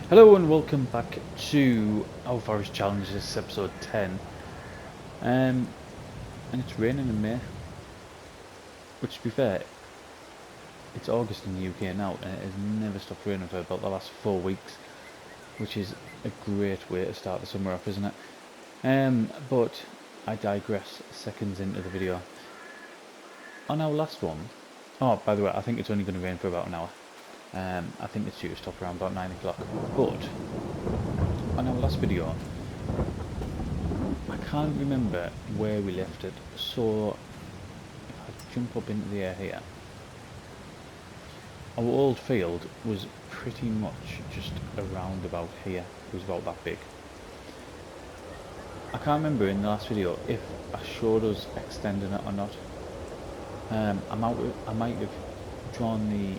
Hello and welcome back to our Forest Challenge. This is episode 10. And it's raining in May. Which, to be fair, it's August in the UK now and it has never stopped raining for about the last 4 weeks. Which is a great way to start the summer off, isn't it? But I digress seconds into the video. On our last one... Oh, by the way, I think it's only going to rain for about an hour. I think it's due to stop around about 9 o'clock. But on our last video, I can't remember where we left it. So if I jump up into the air here, our old field was pretty much just around about here. It was about that big. I can't remember in the last video if I showed us extending it or not. I might have drawn the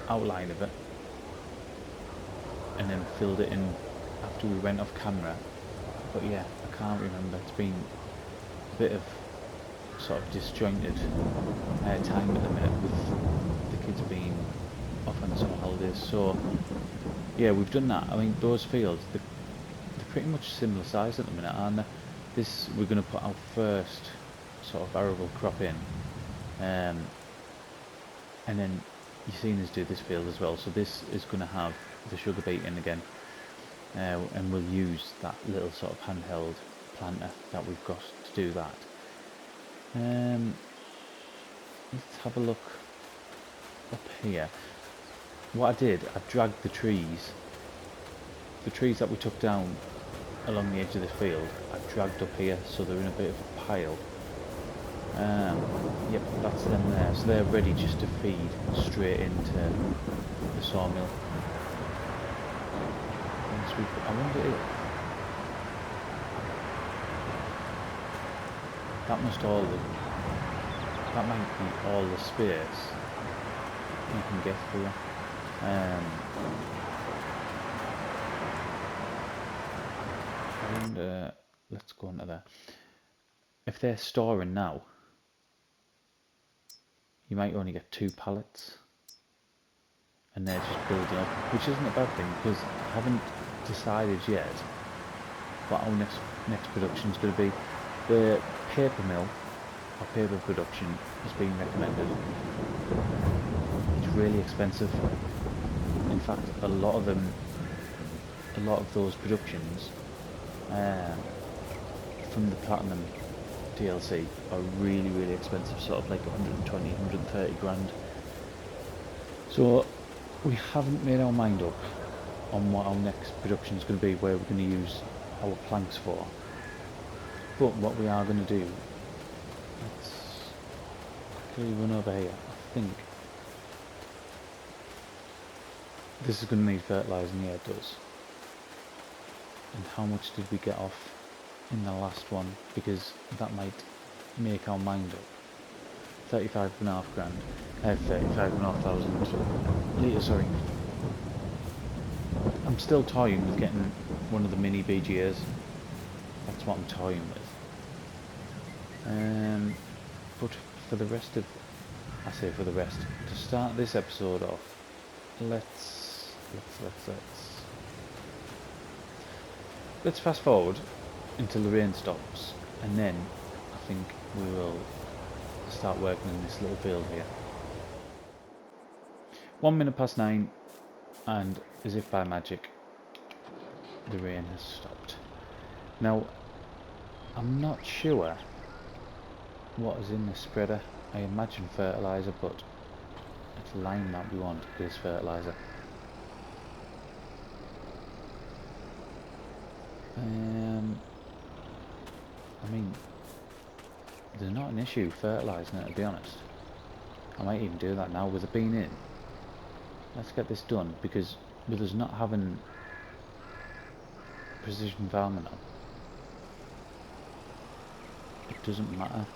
outline of it and then filled it in after we went off camera, but yeah, I can't remember. It's been a bit of sort of disjointed time at the minute with the kids being off on the summer holidays, so yeah, we've done that. I mean, those fields, they're pretty much similar size at the minute, aren't they? This, we're going to put our first sort of arable crop in, and then you've seen us do this field as well, so this is going to have the sugar beet in again, and we'll use that little sort of handheld planter that we've got to do that. Let's have a look up here. What I did, I dragged the trees that we took down along the edge of the field, I dragged up here so they're in a bit of a pile. Yep, that's them there, so they're ready just to feed straight into the sawmill. I wonder if that might be all the space you can get here. I wonder, let's go into there. If they're storing now, you might only get 2 pallets and they're just building up, which isn't a bad thing because I haven't decided yet what our next production is going to be. The paper mill or paper production has been recommended. It's really expensive. In fact, a lot of those productions from the Platinum DLC are really expensive, sort of like 120, 130 grand. So we haven't made our mind up on what our next production is going to be, where we're going to use our planks for. But what we are going to do, let's quickly run over here. I think this is going to need fertilising. Yeah, it does. And how much did we get off in the last one, because that might make our mind up. 35.5 grand, 35,500 litres, sorry. I'm still toying with getting one of the mini BGAs. That's what I'm toying with. But for the rest, to start this episode off, let's fast forward until the rain stops, and then I think we will start working in this little field here. 1 minute past 9, and as if by magic, the rain has stopped. Now, I'm not sure what is in the spreader. I imagine fertiliser, but it's lime that we want, is fertiliser. I mean, there's not an issue fertilising it, to be honest. I might even do that now with it being in. Let's get this done, because with us not having precision farming now, it doesn't matter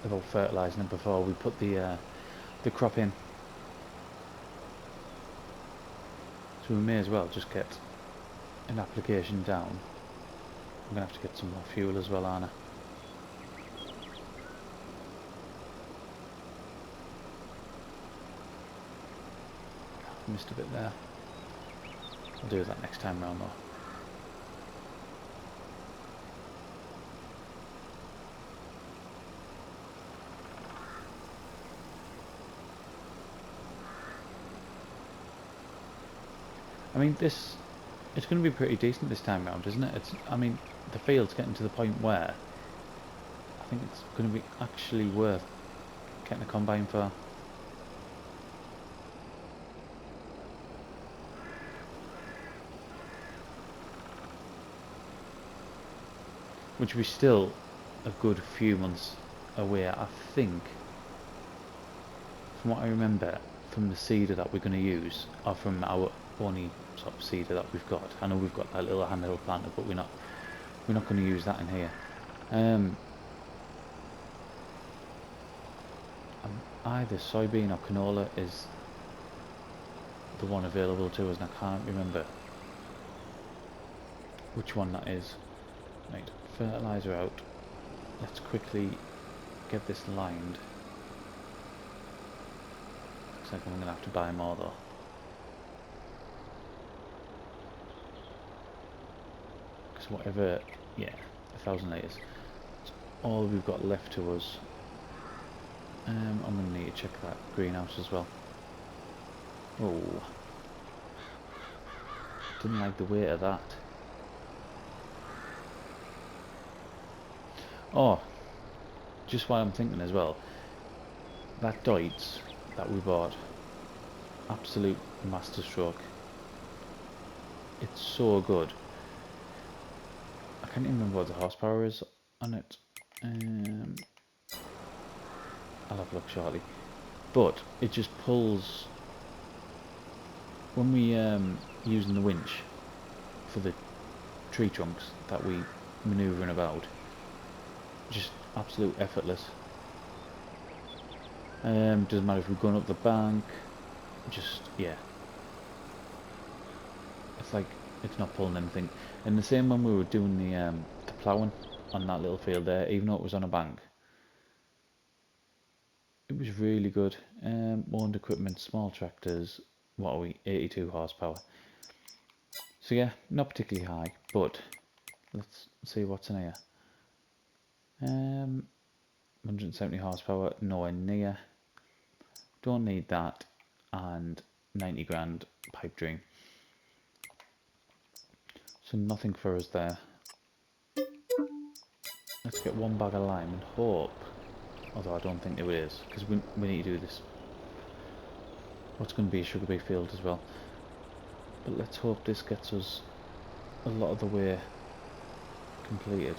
about fertilising it before we put the crop in. So we may as well just get an application down. I'm going to have to get some more fuel as well, aren't I? Missed a bit there. I'll do that next time round though. I mean, it's going to be pretty decent this time round, isn't it? I mean, the field's getting to the point where I think it's going to be actually worth getting a combine for. Which we still a good few months away, I think, from what I remember, from the seeder that we're going to use, or from our only sort of seeder that we've got. I know we've got that little handheld planter, but we're not going to use that in here. Either soybean or canola is the one available to us, and I can't remember which one that is. Right, fertilizer out. Let's quickly get this lined. Looks like I'm going to have to buy more though. Because whatever, yeah, 1,000 litres. That's all we've got left to us. I'm going to need to check that greenhouse as well. Oh, didn't like the weight of that. Oh, just while I'm thinking as well, that Deutz that we bought, absolute masterstroke. It's so good. I can't even remember what the horsepower is on it. I'll have a look shortly. But it just pulls, when we using the winch for the tree trunks that we manoeuvring about, just absolute effortless. Doesn't matter if we're going up the bank, just, yeah. It's like, it's not pulling anything. And the same when we were doing the ploughing on that little field there, even though it was on a bank. It was really good. Owned equipment, small tractors, what are we, 82 horsepower. So yeah, not particularly high, but let's see what's in here. 170 horsepower, nowhere near. Don't need that, and 90 grand pipe dream. So nothing for us there. Let's get one bag of lime and hope, although I don't think it is, because we need to do this. What's going to be a sugar beet field as well. But let's hope this gets us a lot of the way completed.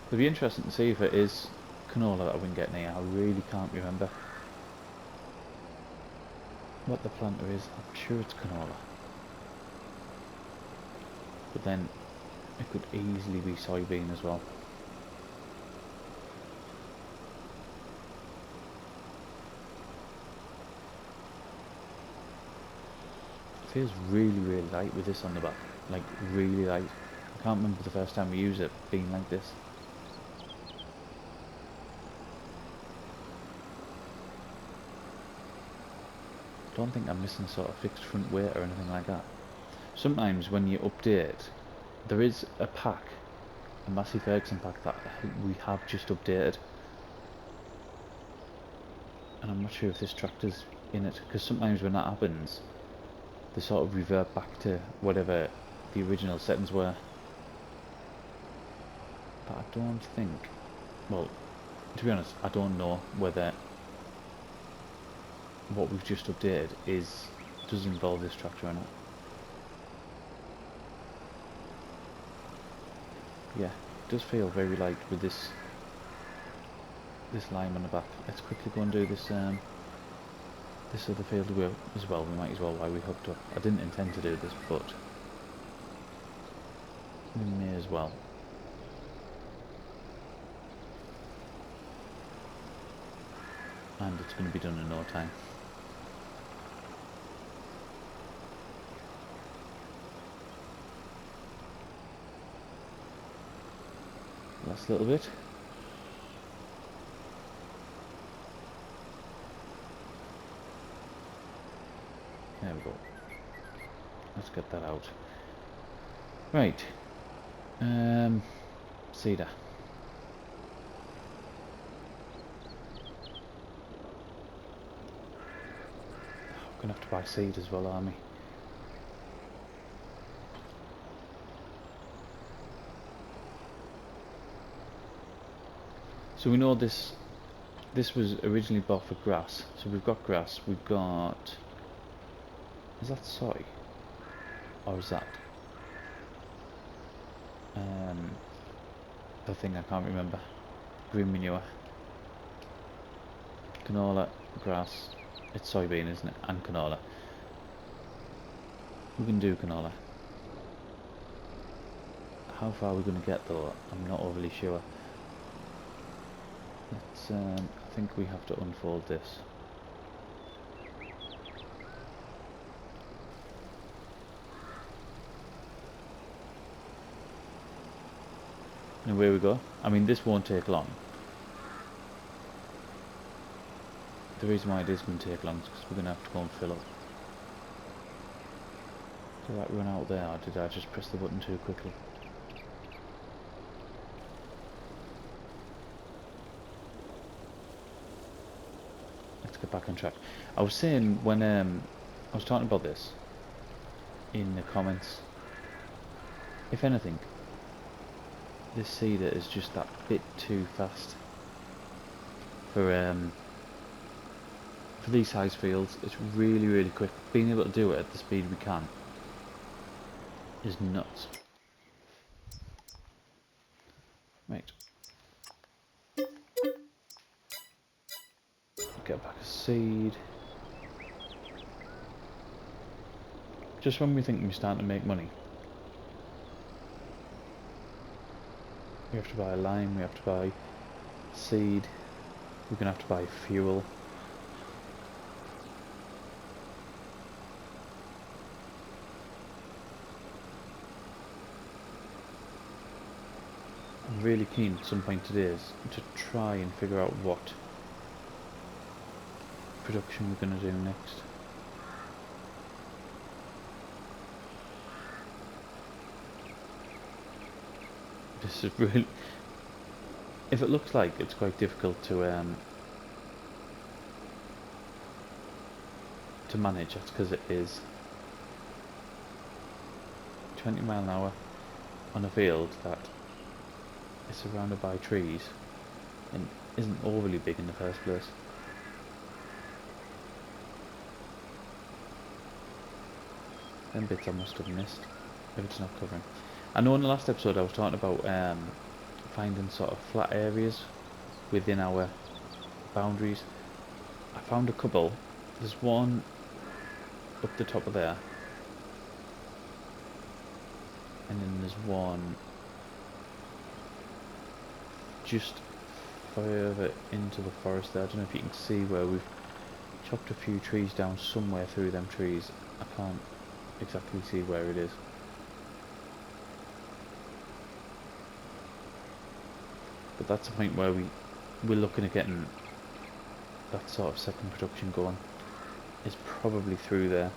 It'll be interesting to see if it is canola that we can get here. I really can't remember what the planter is. I'm sure it's canola, but then it could easily be soybean as well. It feels really light with this on the back, like really light. I can't remember the first time we used it being like this. I don't think I'm missing sort of fixed front weight or anything like that. Sometimes when you update, there is a pack, a Massey Ferguson pack that we have just updated, and I'm not sure if this tractor's in it, because sometimes when that happens they sort of revert back to whatever the original settings were. But I don't think, well, to be honest, I don't know whether what we've just updated does involve this tractor or not. Yeah, it does feel very light with this lime on the back. Let's quickly go and do this this other field as well. We might as well while we hooked up. I didn't intend to do this, but we may as well. And it's going to be done in no time. Last little bit. There we go. Let's get that out. Right. Cedar. I'm gonna have to buy seed as well, aren't we? So we know this was originally bought for grass. So we've got grass, we've got... Is that soy? Or is that... the thing I can't remember. Green manure. Canola, grass. It's soybean, isn't it? And canola. We can do canola. How far are we going to get though? I'm not overly sure. Let's, I think we have to unfold this. And away we go. I mean, this won't take long. The reason why it is going to take long is because we're going to have to go and fill up. Did that run out there, or did I just press the button too quickly? Let's get back on track. I was saying when I was talking about this in the comments, if anything, this seeder is just that bit too fast for these size fields. It's really, really quick. Being able to do it at the speed we can is nuts. Right. Get back a seed. Just when we think we're starting to make money, we have to buy lime, we have to buy seed, we're going to have to buy fuel. I'm really keen at some point today is to try and figure out what production we're going to do next. This is really... If it looks like it's quite difficult to manage, that's because it is. 20 mile an hour on a field that is surrounded by trees and isn't overly big in the first place. Them bits I must have missed if it's not covering. I know in the last episode I was talking about finding sort of flat areas within our boundaries. I found a couple. There's one up the top of there, and then there's one just further into the forest there. I don't know if you can see where we've chopped a few trees down somewhere through them trees. I can't exactly see where it is. But that's a point where we're looking at getting that sort of second production going. Is probably through there.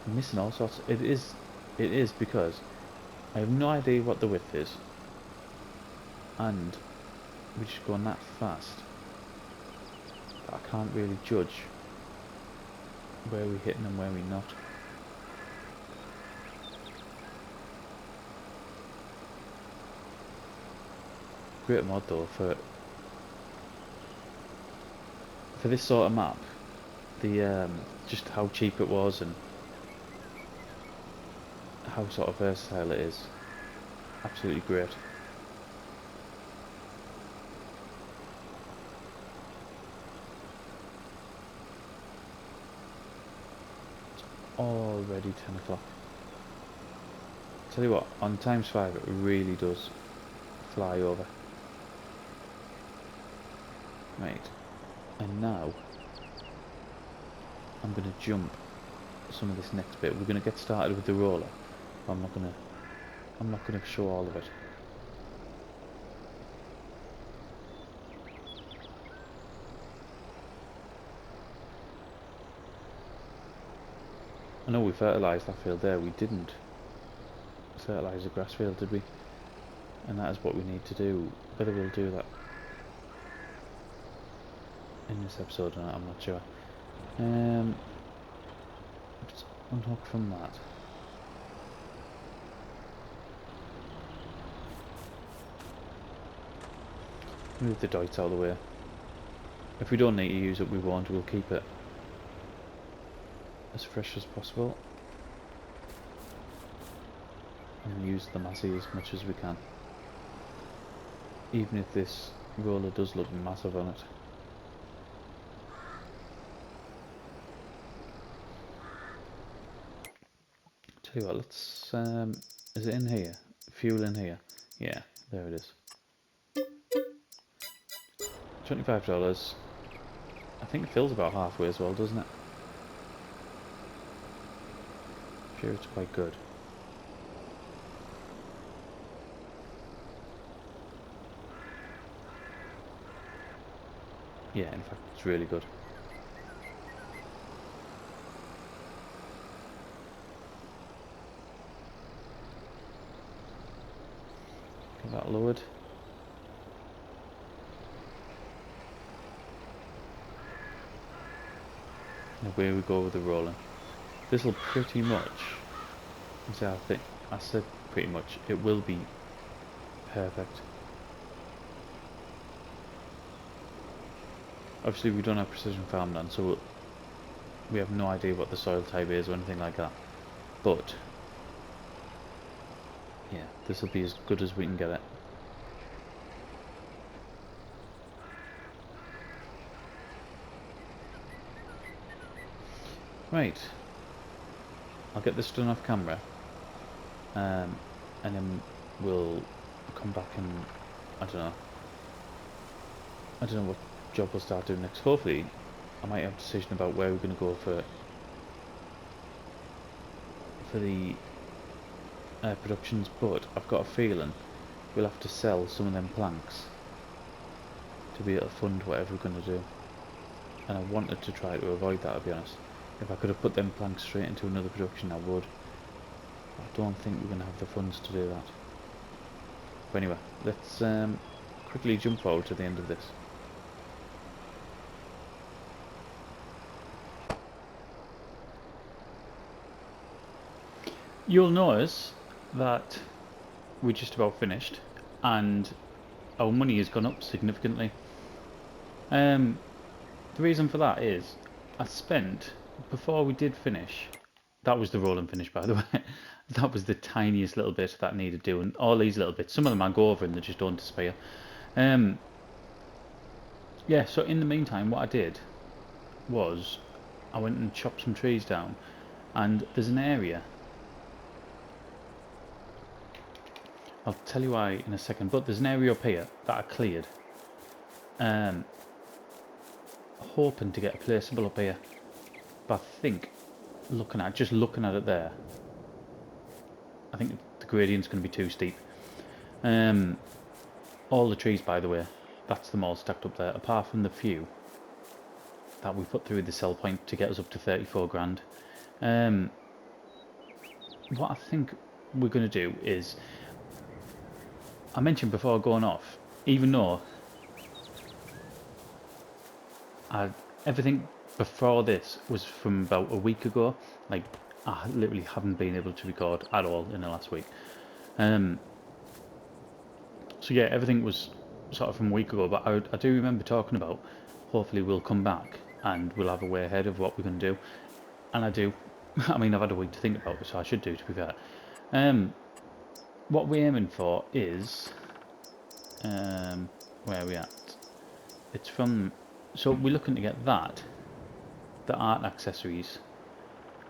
I'm missing all sorts. It is because I have no idea what the width is, and we're just going that fast that I can't really judge where we're hitting and where we're not. Great mod though for this sort of map. The just how cheap it was and how sort of versatile it is. Absolutely great. Already 10 o'clock. Tell you what, on ×5 it really does fly over. Right. And now I'm going to jump some of this next bit. We're going to get started with the roller. I'm not going to show all of it. I know we fertilised that field there. We didn't fertilise the grass field, did we? And that is what we need to do. Whether we'll do that in this episode or not, I'm not sure. Just unhook from that. Move the doits out of the way. If we don't need to use it, we won't. We'll keep it as fresh as possible. And use the massey as much as we can. Even if this roller does look massive on it. Tell you what, let's, is it in here? Fuel in here? Yeah, there it is. $25. I think it fills about halfway as well, doesn't it? I'm sure it's quite good. Yeah, in fact, it's really good. Get that lowered. And away we go with the rolling. This will pretty much, I said pretty much, it will be perfect. Obviously we don't have precision farmland, so we have no idea what the soil type is or anything like that. But yeah, this will be as good as we can get it. Right, I'll get this done off camera, and then we'll come back and I don't know what job we'll start doing next. Hopefully I might have a decision about where we're going to go for the productions, but I've got a feeling we'll have to sell some of them planks to be able to fund whatever we're going to do, and I wanted to try to avoid that, to be honest. If I could have put them planks straight into another production, I would. I don't think we're going to have the funds to do that. But anyway, let's quickly jump forward to the end of this. You'll notice that we're just about finished and our money has gone up significantly. The reason for that is I spent, before we did finish, that was the roll and finish, by the way, that was the tiniest little bit that needed doing. All these little bits, some of them I go over and they just don't disappear. Yeah, so in the meantime what I did was I went and chopped some trees down, and there's an area, I'll tell you why in a second, but there's an area up here that I cleared, hoping to get a placeable up here, but I think just looking at it there, I think the gradient's going to be too steep. All the trees, by the way, that's them all stacked up there, apart from the few that we put through the sell point to get us up to 34 grand. What I think we're going to do is, I mentioned before going off, even though everything before this was from about a week ago, like I literally haven't been able to record at all in the last week. So yeah, everything was sort of from a week ago, but I do remember talking about hopefully we'll come back and we'll have a way ahead of what we're going to do, and I do. I mean, I've had a week to think about it, so I should do, to be fair. What we're aiming for is where are we at? It's from, so we're looking to get that, the art accessories.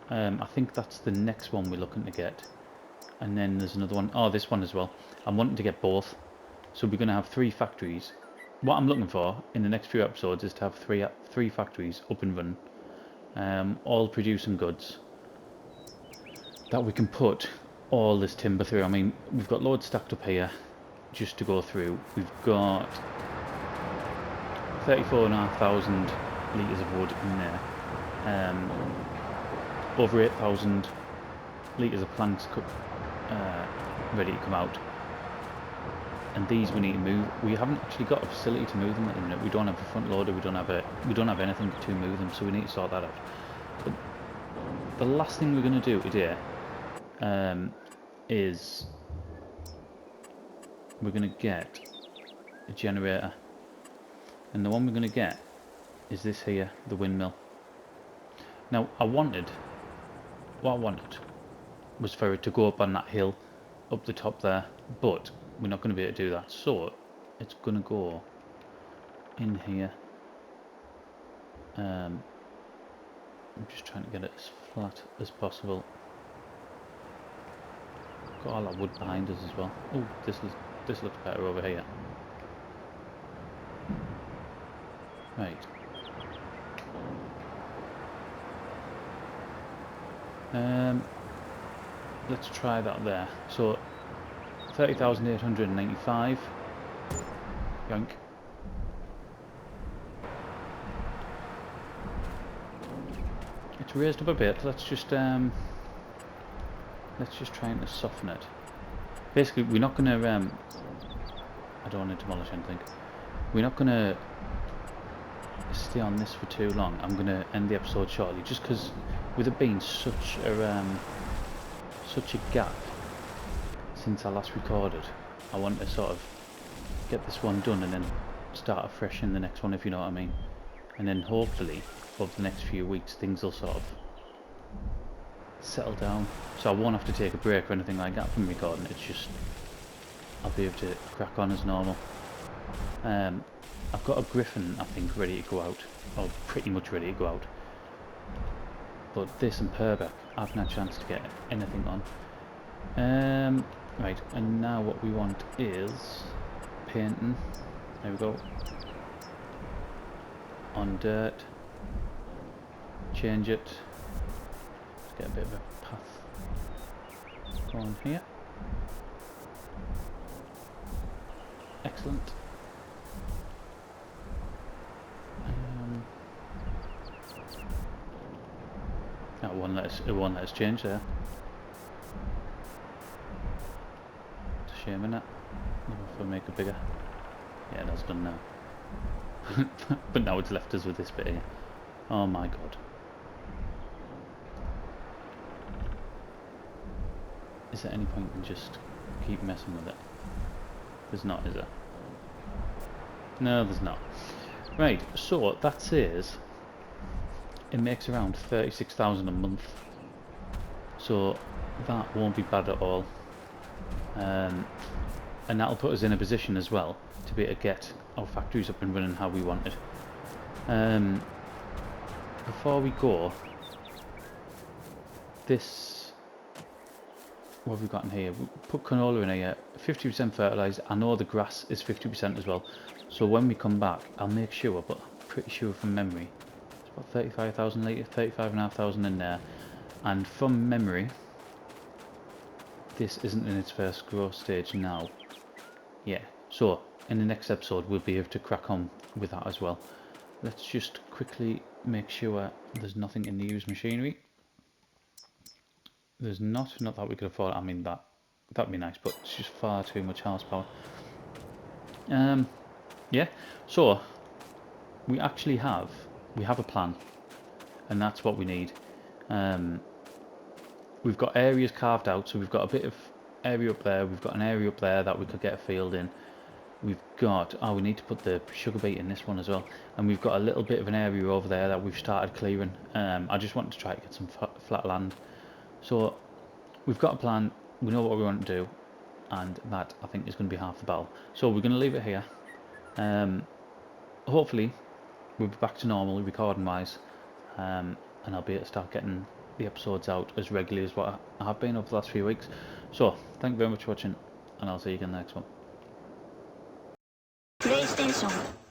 I think that's the next one we're looking to get, and then there's another one. Oh, this one as well. I'm wanting to get both, so we're going to have 3 factories what I'm looking for in the next few episodes is to have three factories up and running, all producing goods that we can put all this timber through. I mean, we've got loads stacked up here just to go through. We've got 34,500 litres of wood in there, over 8,000 litres of planks ready to come out, and these we need to move. We haven't actually got a facility to move them at the minute. We don't have a front loader, we don't have anything to move them, so we need to sort that out. But the last thing we're going to do today is we're going to get a generator, and the one we're going to get is this here, the windmill. Now what I wanted was for it to go up on that hill up the top there, but we're not going to be able to do that, so it's going to go in here. I'm just trying to get it as flat as possible. Got all that wood behind us as well. Oh, this looks better over here. Right. Let's try that there. So 30,895. Yoink. It's raised up a bit. Let's just try and soften it. Basically, we're not gonna I don't want to demolish anything. We're not gonna stay on this for too long. I'm gonna end the episode shortly, just because with it being such a gap since I last recorded, I want to sort of get this one done and then start afresh in the next one, if you know what I mean. And then hopefully over the next few weeks things will sort of settle down, so I won't have to take a break or anything like that from recording. It's just I'll be able to crack on as normal. I've got a griffin, I think, ready to go out, or pretty much ready to go out, but this and Purbeck I haven't had a chance to get anything on. Right, and now what we want is painting. There we go. On dirt. Change it. Let's get a bit of a path going here. Excellent. It won't let us change there. It's a shame, innit? If I make it bigger. Yeah, that's done now. But now it's left us with this bit here. Oh my god. Is there any point in just keep messing with it? There's not, is there? No, there's not. Right, so that says it makes around 36,000 a month, so that won't be bad at all, and that'll put us in a position as well to be able to get our factories up and running how we want it. Before we go, this, what have we got in here? We put canola in here, 50% fertilised. I know the grass is 50% as well, so when we come back I'll make sure, but I'm pretty sure from memory 35,000 litres, 35,500 in there, and from memory this isn't in its first growth stage now. Yeah, so in the next episode we'll be able to crack on with that as well. Let's just quickly make sure there's nothing in the used machinery. There's not that we could afford. I mean, that'd be nice, but it's just far too much horsepower. Yeah, so we actually have a plan, and that's what we need. We've got areas carved out, so we've got a bit of area up there, we've got an area up there that we could get a field in. We've got, we need to put the sugar beet in this one as well, and we've got a little bit of an area over there that we've started clearing. I just want to try to get some flat land. So we've got a plan, we know what we want to do, and that I think is going to be half the battle. So we're going to leave it here. Hopefully we'll be back to normal recording wise, and I'll be able to start getting the episodes out as regularly as what I have been over the last few weeks. So thank you very much for watching, and I'll see you again in the next one. テーション